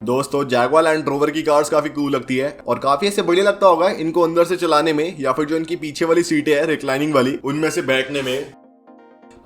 दोस्तों Jaguar land rover की cars काफी कूल लगती है और काफी ऐसे बढ़िया लगता होगा इनको अंदर से चलाने में या फिर जो इनकी पीछे वाली सीटें है रिक्लाइनिंग वाली उनमें से बैठने में।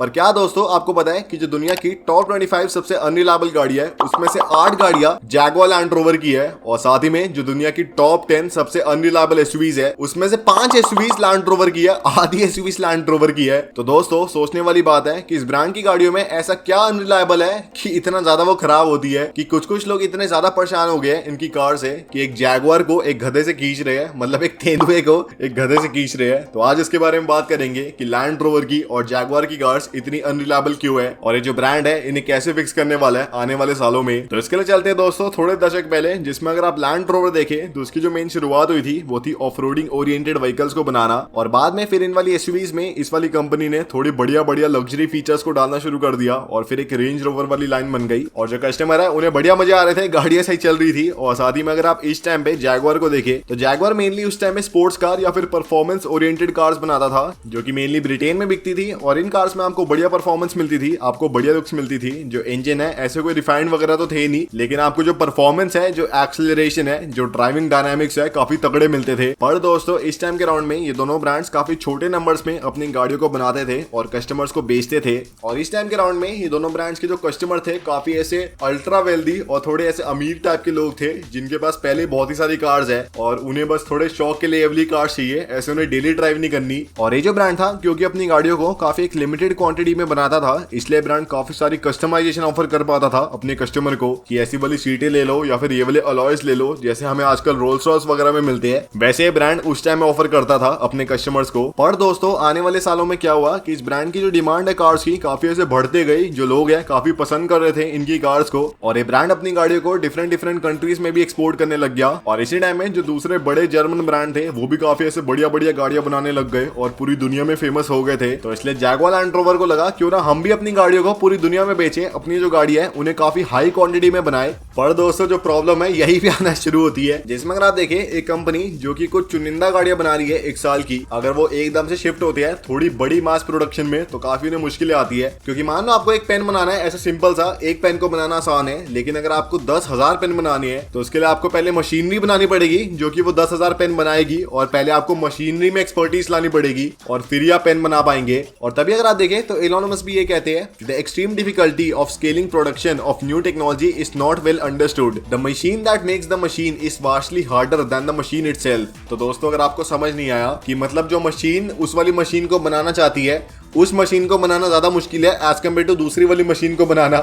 पर क्या दोस्तों आपको पता है कि जो दुनिया की टॉप 25 सबसे अनरिलायबल गाड़ी है उसमें से 8 गाड़ियां जैगवार लैंड रोवर की है और साथ ही में जो दुनिया की टॉप 10 सबसे अनरिलायबल एसयूवीज है उसमें से 5 एसयूवीज लैंड रोवर की है, आधी एसयूवीज लैंड रोवर की है। तो दोस्तों सोचने वाली बात है कि इस ब्रांड की गाड़ियों में ऐसा क्या अनरिलायबल है कि इतना ज्यादा वो खराब होती है कि कुछ लोग इतने ज्यादा परेशान हो गए इनकी कार से कि एक जैगवार को एक गधे से खींच रहे हैं, मतलब एक तेंदुए को एक गधे से खींच रहे हैं। तो आज इसके बारे में बात करेंगे कि लैंड रोवर की और जैगवार की कार्स इतनी अनरिलायबल क्यों है और ये जो ब्रांड है इन्हें कैसे फिक्स करने वाला है आने वाले सालों में। तो इसके लिए चलते हैं दोस्तों थोड़े दशक पहले, जिसमें अगर आप लैंड रोवर देखें तो उसकी जो मेन शुरुआत हुई थी वो थी ऑफ रोडिंग ओरिएंटेड व्हीकल्स को बनाना और बाद में फिर इन वाली एसयूवीज में इस वाली कंपनी ने थोड़ी बढ़िया लग्जरी फीचर्स को डालना शुरू कर दिया और फिर एक रेंज रोवर वाली लाइन बन गई और जो कस्टमर है उन्हें बढ़िया मजे आ रहे थे, गाड़ियां सही चल रही थी। और साथ ही में अगर आप इस टाइम पे जैगवार को देखें तो जैगवार मेनली उस टाइम में स्पोर्ट्स कार या फिर परफॉर्मेंस ओरिएंटेड कार्स बनाता था जो कि मेनली ब्रिटेन में बिकती थी और इन कार्स में आपको बढ़िया परफॉर्मेंस मिलती थी, आपको बढ़िया लुक्स मिलती थी। जो इंजन है ऐसे कोई रिफाइंड वगैरह तो थे नहीं, लेकिन आपको जो परफॉर्मेंस है, जो एक्सेलरेशन है, जो ड्राइविंग डायनामिक्स है काफी तगड़े मिलते थे। पर दोस्तों इस टाइम के राउंड में ये दोनों ब्रांड्स काफी छोटे नंबर्स में अपनी गाड़ियों को बनाते थे और कस्टमर्स को बेचते थे। और इस टाइम के राउंड में ये दोनों ब्रांड्स के जो कस्टमर थे काफी ऐसे अल्ट्रा वेल्दी और थोड़े ऐसे अमीर टाइप के लोग थे जिनके पास पहले बहुत ही सारी कार्स है और उन्हें बस थोड़े शौक के लिए एवली कार्स चाहिए, ऐसे उन्हें डेली ड्राइव नहीं करनी। और ये जो ब्रांड था क्योंकि अपनी गाड़ियों को काफी एक लिमिटेड क्वांटिटी में बनाता था, इसलिए ब्रांड काफी सारी कस्टमाइजेशन ऑफर कर पाता था अपने कस्टमर को कि ऐसी वाली सीटें ले लो या फिर ये वाले अलॉयज ले लो जैसे हमें आजकल रोल्स रॉयस वगैरह में मिलते हैं, वैसे ब्रांड उस टाइम में ऑफर करता था अपने कस्टमर्स को। पर दोस्तों आने वाले सालों में क्या हुआ कि इस ब्रांड की जो डिमांड है कार्स की काफी ऐसे बढ़ते गई, जो लोग हैं काफी पसंद कर रहे थे इनकी कार्स को और ये ब्रांड अपनी गाड़ियों को डिफरेंट कंट्रीज में भी एक्सपोर्ट करने लग गया। और इसी टाइम में जो दूसरे बड़े जर्मन ब्रांड थे वो भी काफी ऐसे बढ़िया गाड़ियां बनाने लग गए और पूरी दुनिया में फेमस हो गए थे। तो इसलिए जैगवार लैंड रोवर को लगा क्यों ना हम भी अपनी गाड़ियों को पूरी दुनिया में बेचे, अपनी जो गाड़ी है उन्हें काफी हाई क्वांटिटी में बनाए। पर दोस्तों जो प्रॉब्लम है यही भी आना शुरू होती है, जिसमें अगर आप देखें एक कंपनी जो कि कुछ चुनिंदा गाड़ियां बना रही है एक साल की, अगर वो एकदम से शिफ्ट होती है थोड़ी बड़ी मास प्रोडक्शन में तो काफी उन्हें मुश्किलें आती है। क्योंकि मान लो आपको एक पेन बनाना है, ऐसा सिंपल सा एक पेन को बनाना आसान है, लेकिन अगर आपको 10,000 पेन बनानी है तो उसके लिए आपको पहले मशीनरी बनानी पड़ेगी जो कि वो 10,000 पेन बनाएगी और पहले आपको मशीनरी में एक्सपर्टीज लानी पड़ेगी और फिर आप पेन बना पाएंगे। और तभी अगर आप देखें तो एलोन मस्क भी ये कहते हैं the extreme difficulty of scaling production of new technology is not well understood. The machine that makes the machine is vastly harder than the machine itself. तो दोस्तों अगर आपको समझ नहीं आया कि मतलब जो मशीन उस वाली मशीन को बनाना चाहती है उस मशीन को बनाना ज्यादा मुश्किल है एज कम्पेयर टू दूसरी वाली मशीन को बनाना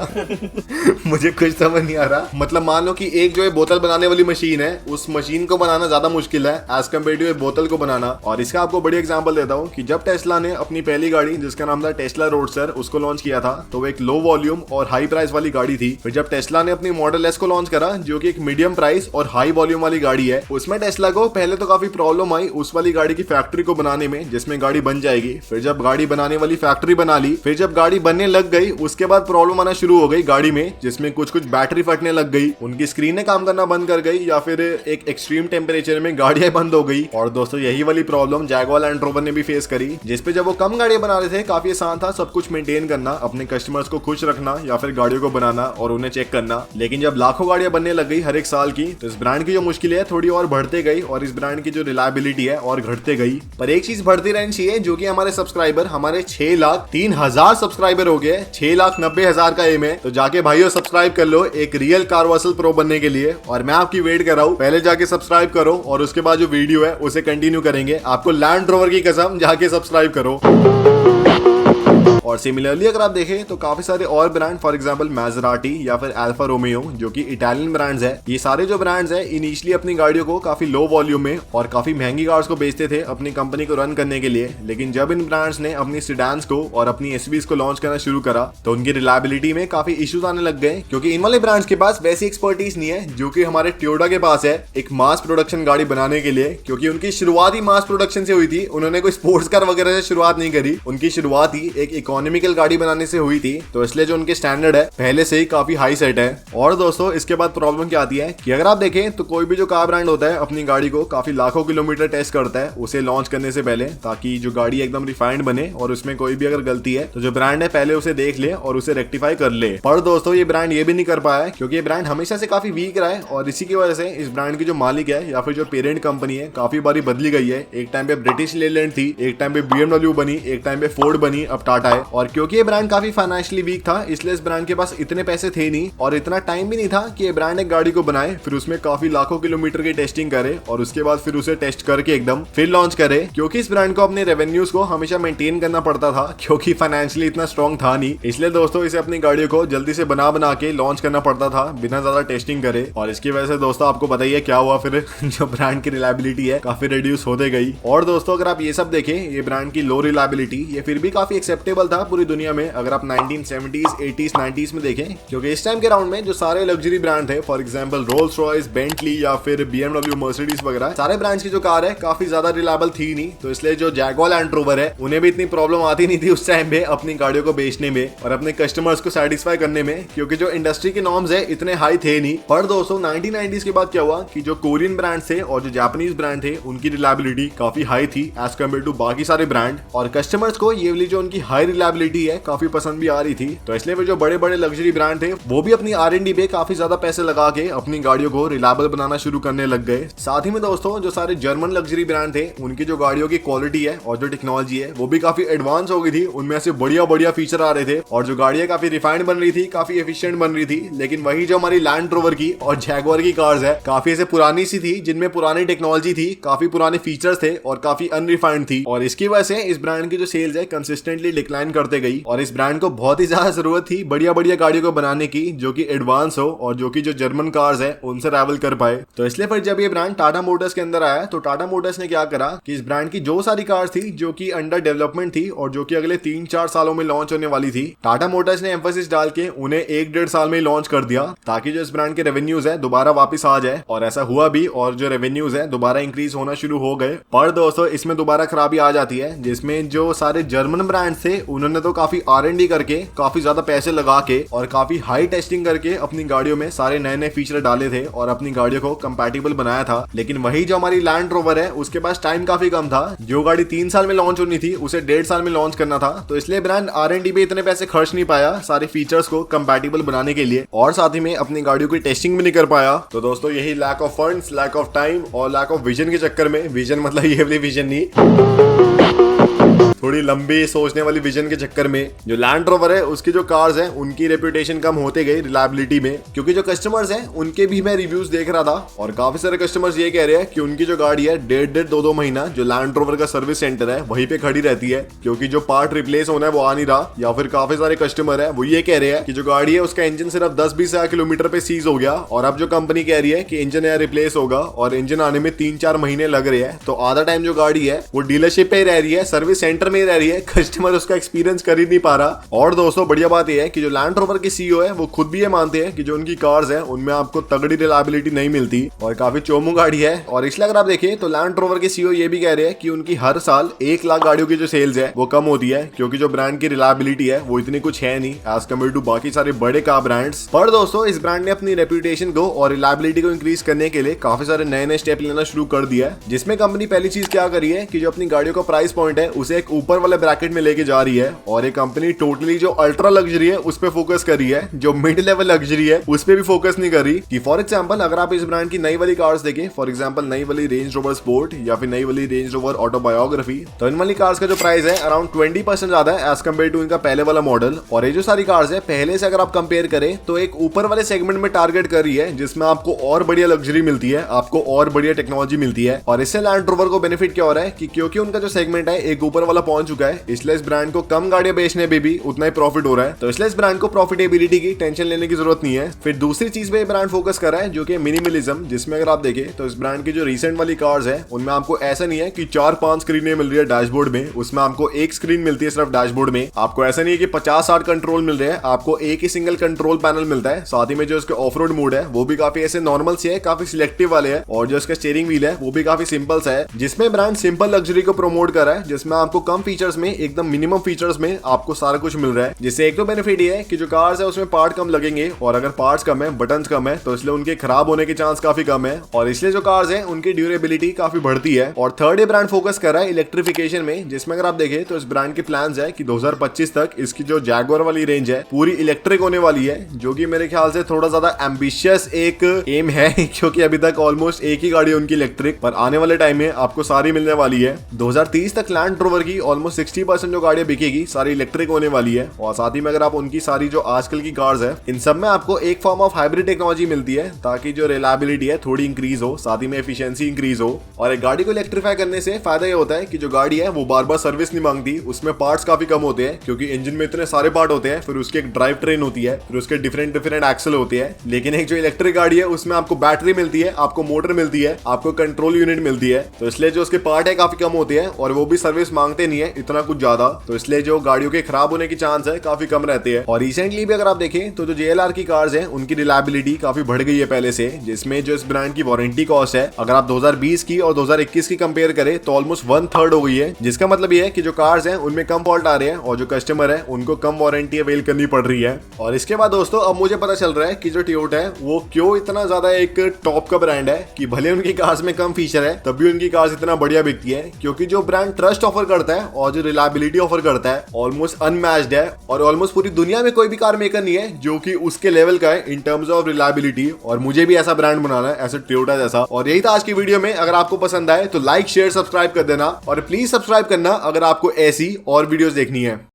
मुझे कुछ समझ नहीं आ रहा। मतलब मान लो कि एक जो है बोतल बनाने वाली मशीन है, उस मशीन को बनाना ज्यादा मुश्किल है एज कम्पेयर टू बोतल को बनाना। और इसका आपको बड़ी एग्जांपल देता हूँ कि जब टेस्ला ने अपनी पहली गाड़ी जिसका नाम था टेस्ला रोडस्टर उसको लॉन्च किया था तो वो एक लो वॉल्यूम और हाई प्राइस वाली गाड़ी थी। फिर जब टेस्ला ने अपनी मॉडल एस को लॉन्च करा जो कि एक मीडियम प्राइस और हाई वॉल्यूम वाली गाड़ी है, उसमें टेस्ला को पहले तो काफी प्रॉब्लम आई उस वाली गाड़ी की फैक्ट्री को बनाने में जिसमें गाड़ी बन जाएगी। फिर जब गाड़ी बनाने वाली फैक्ट्री बना ली, फिर जब गाड़ी बनने लग गई उसके बाद प्रॉब्लम आना शुरू हो गई गाड़ी में, जिसमें कुछ बैटरी फटने लग गई, उनकी स्क्रीनें काम करना बंद कर गई या फिर एक एक्सट्रीम टेम्परेचर में गाड़ियां बंद हो गई। और दोस्तों यही वाली प्रॉब्लम जैगवार लैंड रोवर ने भी फेस करी, जिसपे जब वो कम गाड़ियां बना रहे थे काफी आसान था सब कुछ मेंटेन करना, अपने कस्टमर्स को खुश रखना या फिर गाड़ियों को बनाना और उन्हें चेक करना। लेकिन जब लाखों गाड़ियां बनने लग गई हर एक साल की तो इस ब्रांड की जो मुश्किलें है थोड़ी और बढ़ते गई और इस ब्रांड की जो रिलायबिलिटी है और घटते गई। पर एक चीज बढ़ती रहनी चाहिए जो कि हमारे सब्सक्राइबर, हमारे 6,03,000 सब्सक्राइबर हो गए, 6,90,000 का एम है। तो जाके भाइयों सब्सक्राइब कर लो एक रियल कारवासल प्रो बनने के लिए और मैं आपकी वेट कर रहा हूँ। पहले जाके सब्सक्राइब करो और उसके बाद जो वीडियो है उसे कंटिन्यू करेंगे। आपको लैंड रोवर की कसम जाके सब्सक्राइब करो। और सिमिलरली अगर आप देखें तो काफी सारे और ब्रांड, फॉर एग्जांपल मैजराटी या फिर अल्फा रोमियो जो कि इटालियन ब्रांड्स है, ये सारे जो ब्रांड्स है इनिशियली अपनी गाड़ियों को काफी लो वॉल्यूम में और काफी महंगी कार्स को बेचते थे अपनी कंपनी को रन करने के लिए। लेकिन जब इन ब्रांड्स ने अपनी सिडान्स को और अपनी एसयूवीज को लॉन्च करना शुरू करा तो उनकी रिलायबिलिटी में काफी इश्यूज आने लग गए, क्योंकि इन वाले ब्रांड्स के पास वैसी एक्सपर्टीज नहीं है जो कि हमारे टोयोटा के पास है एक मास प्रोडक्शन गाड़ी बनाने के लिए। क्योंकि उनकी शुरुआत ही मास प्रोडक्शन से हुई थी, उन्होंने कोई स्पोर्ट्स कार वगैरह से शुरुआत नहीं करी, उनकी शुरुआत ही एक एक इकोनॉमिकल गाड़ी बनाने से हुई थी, तो इसलिए जो उनके स्टैंडर्ड है पहले से ही काफी हाई सेट है। और दोस्तों इसके बाद प्रॉब्लम क्या आती है कि अगर आप देखें तो कोई भी जो कार ब्रांड होता है अपनी गाड़ी को काफी लाखों किलोमीटर टेस्ट करता है उसे लॉन्च करने से पहले, ताकि जो गाड़ी एकदम रिफाइंड बने और उसमें कोई भी अगर गलती है तो जो ब्रांड है पहले उसे देख ले और उसे रेक्टिफाई कर ले। पर दोस्तों ये ब्रांड ये भी नहीं कर पाया है, क्योंकि ये ब्रांड हमेशा से काफी वीक रहा है और इसी की वजह से इस ब्रांड की जो मालिक है या फिर जो पेरेंट कंपनी है काफी बारी बदली गई है। एक टाइम पे ब्रिटिश लेलैंड थी, एक टाइम पे BMW बनी, एक टाइम पे फोर्ड बनी, अब टाटा है। और क्योंकि ये ब्रांड काफी फाइनेंशियली वीक था इसलिए इस ब्रांड के पास इतने पैसे थे नहीं और इतना टाइम भी नहीं था कि ये ब्रांड एक गाड़ी को बनाए, फिर उसमें काफी लाखों किलोमीटर की टेस्टिंग करे और उसके बाद फिर उसे टेस्ट करके एकदम फिर लॉन्च करे। क्योंकि इस ब्रांड को अपने रेवेन्यूज को हमेशा मेंटेन करना पड़ता था, क्योंकि फाइनेंशियली इतना स्ट्रॉन्ग था नहीं, इसलिए दोस्तों इसे अपनी गाड़ियों को जल्दी से बना के लॉन्च करना पड़ता था बिना ज्यादा टेस्टिंग करे। और इसकी वजह से दोस्तों आपको पता ही है क्या हुआ, फिर जो ब्रांड की रिलायबिलिटी है काफी रिड्यूस होते गई। और दोस्तों अगर आप ये सब देखें, ये ब्रांड की लो रिलायबिलिटी ये फिर भी काफी एक्सेप्टेबल था पूरी दुनिया में, अगर आप 1970s 80s 90s में देखें। क्योंकि इस टाइम के राउंड में जो सारे लग्जरी ब्रांड थे, for example Rolls Royce, Bentley या फिर BMW, मर्सिडीज वगैरह, सारे ब्रांड्स की जो कार है काफी ज्यादा रिलायबल थी नहीं, तो इसलिए जो जैगवार लैंड रोवर है उन्हें भी इतनी प्रॉब्लम आती नहीं थी उस टाइम पे अपनी गाड़ियों को बेचने में और अपने कस्टमर्स को सेटिस्फाई करने में, क्योंकि जो इंडस्ट्री के नॉर्म्स है इतने हाई थे नहीं। पर दोस्तों 1990s के बाद क्या हुआ कि जो कोरियन ब्रांड थे और जो जापानीज ब्रांड थे उनकी रिलायबिलिटी काफी हाई थी एज कम्पेयर टू बाकी सारे ब्रांड, और कस्टमर्स को ये वाली जो उनकी हाई रिलायबिलिटी है काफी पसंद भी आ रही थी। तो इसलिए वो जो बड़े बड़े लग्जरी ब्रांड थे वो भी अपनी R&D पे काफी ज्यादा पैसे लगा के अपनी गाड़ियों को रिलायबल बनाना शुरू करने लग गए। साथ ही में दोस्तों जो सारे जर्मन लग्जरी ब्रांड थे उनकी जो गाड़ियों की क्वालिटी है और जो टेक्नोलॉजी है वो भी काफी एडवांस हो गई थी, उनमें से बढ़िया बढ़िया फीचर आ रहे थे और जो गाड़ियां काफी रिफाइंड बन रही थी, काफी एफिशिएंट बन रही थी। लेकिन वही जो हमारी लैंड रोवर की और जैगवार की कार्स है काफी ऐसे पुरानी सी थी, जिनमें पुरानी टेक्नोलॉजी थी, काफी पुराने फीचर्स थे और काफी अनरिफाइंड थी, और इसकी वजह से इस ब्रांड की जो सेल्स है कंसिस्टेंटली डिक्लाइन करते गई। और इस ब्रांड को बहुत ही ज्यादा जरूरत थी बढ़िया बढ़िया गाड़ियों को बनाने की जो कि एडवांस हो और जो कि जो जर्मन कार्स है उनसे राइवल कर पाए। तो इसलिए फिर जब ये ब्रांड टाटा मोटर्स के अंदर आया तो टाटा मोटर्स ने क्या करा कि इस ब्रांड की जो सारी कार्स थी जो कि अंडर डेवलपमेंट थी और जो कि अगले 3-4 सालों में लॉन्च होने वाली थी, टाटा मोटर्स ने एम्फेसिस डाल के उन्हें 1-1.5 साल में लॉन्च कर दिया, ताकि जो इस ब्रांड के रेवेन्यूज है दोबारा वापस आ जाए। और ऐसा हुआ भी और जो रेवेन्यूज है दोबारा इंक्रीज होना शुरू हो गए। पर दोस्तों इसमें दोबारा खराबी आ जाती है, जिसमें जो सारे जर्मन ब्रांड थे उन्होंने तो काफी R&D करके काफी ज्यादा पैसे लगा के और काफी हाई टेस्टिंग करके अपनी गाड़ियों में सारे नए नए फीचर डाले थे और अपनी गाड़ियों को कंपैटिबल बनाया था। लेकिन वही जो हमारी लैंड रोवर है उसके पास टाइम काफी कम था, जो गाड़ी 3 साल में लॉन्च होनी थी उसे 1.5 साल में लॉन्च करना था। तो इसलिए ब्रांड R&D पे इतने पैसे खर्च नहीं पाया सारे फीचर्स को कंपैटिबल बनाने के लिए, और साथ ही में अपनी गाड़ियों की टेस्टिंग भी नहीं कर पाया। तो दोस्तों यही lack of funds, lack of time और लैक ऑफ विजन के चक्कर में, विजन मतलब ये वाली विजन नहीं, थोड़ी लंबी सोचने वाली विजन के चक्कर में जो लैंड रोवर है उसकी जो कार्स हैं उनकी रेपुटेशन कम होते गई रिलायबिलिटी में। क्योंकि जो कस्टमर्स हैं उनके भी मैं रिव्यूज देख रहा था और काफी सारे कस्टमर्स ये कह रहे हैं कि उनकी जो गाड़ी है 1.5-2 महीना जो लैंड रोवर का सर्विस सेंटर है वहीं पे खड़ी रहती है, क्योंकि जो पार्ट रिप्लेस होना है वो आ नहीं रहा। या फिर काफी सारे कस्टमर है वो ये कह रहे हैं कि जो गाड़ी है उसका इंजन सिर्फ 10-20 किलोमीटर पे सीज हो गया, और अब जो कंपनी कह रही है कि इंजन नया रिप्लेस होगा और इंजन आने में 3-4 महीने लग रहे हैं। तो आधा टाइम जो गाड़ी है वो डीलरशिप पे रह रही है, सर्विस सेंटर में रह रही है, कस्टमर उसका एक्सपीरियंस कर ही नहीं पा रहा। और दोस्तों बढ़िया बात यह है कि जो लैंड रोवर के CEO है वो खुद भी ये मानते हैं कि जो उनकी कार्स है उनमें आपको तगड़ी रिलायबिलिटी नहीं मिलती और काफी चोमू गाड़ी है। और इसलिए अगर आप देखें तो लैंड रोवर के CEO ये भी कह रहे हैं कि उनकी हर साल 1 लाख गाड़ियों की जो सेल्स है वो कम होती है, क्योंकि जो ब्रांड की रिलायबिलिटी है वो इतनी कुछ है नहीं एज कम्पेयर टू बाकी सारे बड़े कार ब्रांड्स। पर दोस्तों इस ब्रांड ने अपनी रेपुटेशन को और रिलायबिलिटी को इंक्रीज करने के लिए काफी सारे नए नए स्टेप लेना शुरू कर दिया है, जिसमें कंपनी पहली चीज क्या करी है कि जो अपनी गाड़ियों का प्राइस पॉइंट है उसे एक ऊपर वाले ब्रैकेट में लेके जा रही है, और एक कंपनी टोटली जो अल्ट्रा लग्जरी है उस पे फोकस कर रही है, जो मिड लेवल लग्जरी है उस पे भी फोकस नहीं कर रही। कि फॉर एग्जांपल अगर आप इस ब्रांड की नई वाली कार्स देखें, फॉर एग्जांपल नई वाली रेंज रोवर स्पोर्ट या फिर नई वाली रेंज रोवर ऑटोबायोग्राफी, तो इन वाली कार्स का जो प्राइस है अराउंड 20% ज्यादा है एज कम्पेयर टू इनका पहले वाला मॉडल। और ये जो सारी कार्स है पहले से अगर आप कंपेयर करें तो एक ऊपर वाले सेगमेंट में टारगेट कर रही है, जिसमें आपको और बढ़िया लग्जरी मिलती है, आपको और बढ़िया टेक्नोलॉजी मिलती है। और इससे लैंड रोवर को बेनिफिट क्या हो रहा है कि क्योंकि उनका जो सेगमेंट है एक ऊपर वाला पहुंच चुका है, इसलिए इस ब्रांड को कम गाड़ियां बेचने में भी उतना ही प्रॉफिट हो रहा है। तो इसलिए इस ब्रांड को प्रॉफिटेबिलिटी की टेंशन लेने की जरूरत नहीं है। फिर दूसरी चीज पे ब्रांड फोकस कर रहा है जो कि मिनिमलिज्म, जिसमें अगर आप देखें तो इस ब्रांड की जो रिसेंट वाली कार्स है उनमें आपको ऐसा नहीं है कि 4-5 स्क्रीनें मिल रही है डैशबोर्ड में, उसमें आपको एक स्क्रीन मिलती है सिर्फ डैशबोर्ड में। आपको ऐसा नहीं है कि 50-60 कंट्रोल मिल रहे हैं, आपको एक ही सिंगल कंट्रोल पैनल मिलता है। साथ ही में जो इसके ऑफ रोड मोड है वो भी काफी ऐसे नॉर्मल से है, काफी सिलेक्टिव वाले है, और जो इसका स्टीयरिंग व्हील है वो भी काफी सिंपल सा है, जिसमें ब्रांड सिंपल लग्जरी को प्रमोट कर रहा है, जिसमें आपको कम कम फीचर्स में, एकदम मिनिमम फीचर्स में आपको सारा कुछ मिल रहा है। जिससे एक तो बेनिफिट ये है कि जो कार्स है उसमें पार्ट कम लगेंगे, और अगर पार्ट्स कम है, बटन्स कम है, तो इसलिए उनके खराब होने के चांस काफी कम है, और इसलिए जो कार्स है उनकी ड्यूरेबिलिटी काफी बढ़ती है। और थर्ड, ये ब्रांड फोकस कर रहा है इलेक्ट्रिफिकेशन में, जिसमें अगर आप देखें तो इस ब्रांड के प्लान्स है कि 2025 तक इसकी जो जैगुआर वाली रेंज है पूरी इलेक्ट्रिक होने वाली है, जो कि मेरे ख्याल से थोड़ा ज्यादा एम्बिशियस एक एम है क्योंकि अभी तक ऑलमोस्ट एक ही गाड़ी है उनकी इलेक्ट्रिक, पर आने वाले टाइम में आपको सारी मिलने वाली है। 2030 तक लैंड रोवर की ऑलमोस्ट 60% जो गाड़ियां बिकेगी सारी इलेक्ट्रिक होने वाली है। और साथ ही में अगर आप उनकी सारी जो आजकल की कार्स है इन सब में आपको एक फॉर्म ऑफ हाइब्रिड टेक्नोलॉजी मिलती है, ताकि जो रिलायबिलिटी है थोड़ी इंक्रीज हो, साथ ही में एफिशिएंसी इंक्रीज हो। और एक गाड़ी को इलेक्ट्रीफाई करने से फायदा ये होता है कि जो गाड़ी है वो बार बार सर्विस नहीं मांगती, उसमें पार्ट्स काफी कम होते हैं, क्योंकि इंजन में इतने सारे पार्ट होते हैं, फिर उसकी एक ड्राइव ट्रेन होती है, फिर उसके डिफरेंट डिफरेंट एक्सल होते हैं। लेकिन एक जो इलेक्ट्रिक गाड़ी है उसमें आपको बैटरी मिलती है, आपको मोटर मिलती है, आपको कंट्रोल यूनिट मिलती है, तो इसलिए जो उसके पार्ट है काफी कम होते हैं, और वो भी सर्विस मांगते नहीं है इतना कुछ ज्यादा, तो इसलिए जो गाड़ियों के खराब होने की चांस है काफी कम रहते हैं। और रिसेंटली भी अगर आप देखें तो जो JLR की कार्स है उनकी रिलायबिलिटी काफी बढ़ गई है पहले से, जिसमें जो इस ब्रांड की वारंटी कॉस्ट है अगर आप 2020 की और 2021 की कंपेयर करें तो ऑलमोस्ट 1/3 हो गई है। जिसका मतलब ये है कि जो कार्स हैं उनमें कम फॉल्ट आ रहे हैं, और जो कस्टमर है उनको कम वारंटी अवेल करनी पड़ रही है। और इसके बाद दोस्तों अब मुझे पता चल रहा है कि जो टोयोटा है वो क्यों इतना ज्यादा एक टॉप का ब्रांड है, कि भले उनकी कार्स में कम फीचर है तब भी उनकी कार्स इतना बढ़िया बिकती है, क्योंकि जो ब्रांड ट्रस्ट ऑफर करता है और जो रिलायबिलिटी ऑफर करता है ऑलमोस्ट अनमैच्ड है। और ऑलमोस्ट पूरी दुनिया में कोई भी कार मेकर नहीं है जो कि उसके लेवल का है इन टर्म्स ऑफ रिलायबिलिटी। और मुझे भी ऐसा ब्रांड बनाना है, ऐसे टोयोटा जैसा। और यही था आज की वीडियो में। अगर आपको पसंद आए तो लाइक शेयर सब्सक्राइब कर देना, और प्लीज सब्सक्राइब करना अगर आपको ऐसी और वीडियोस देखनी है।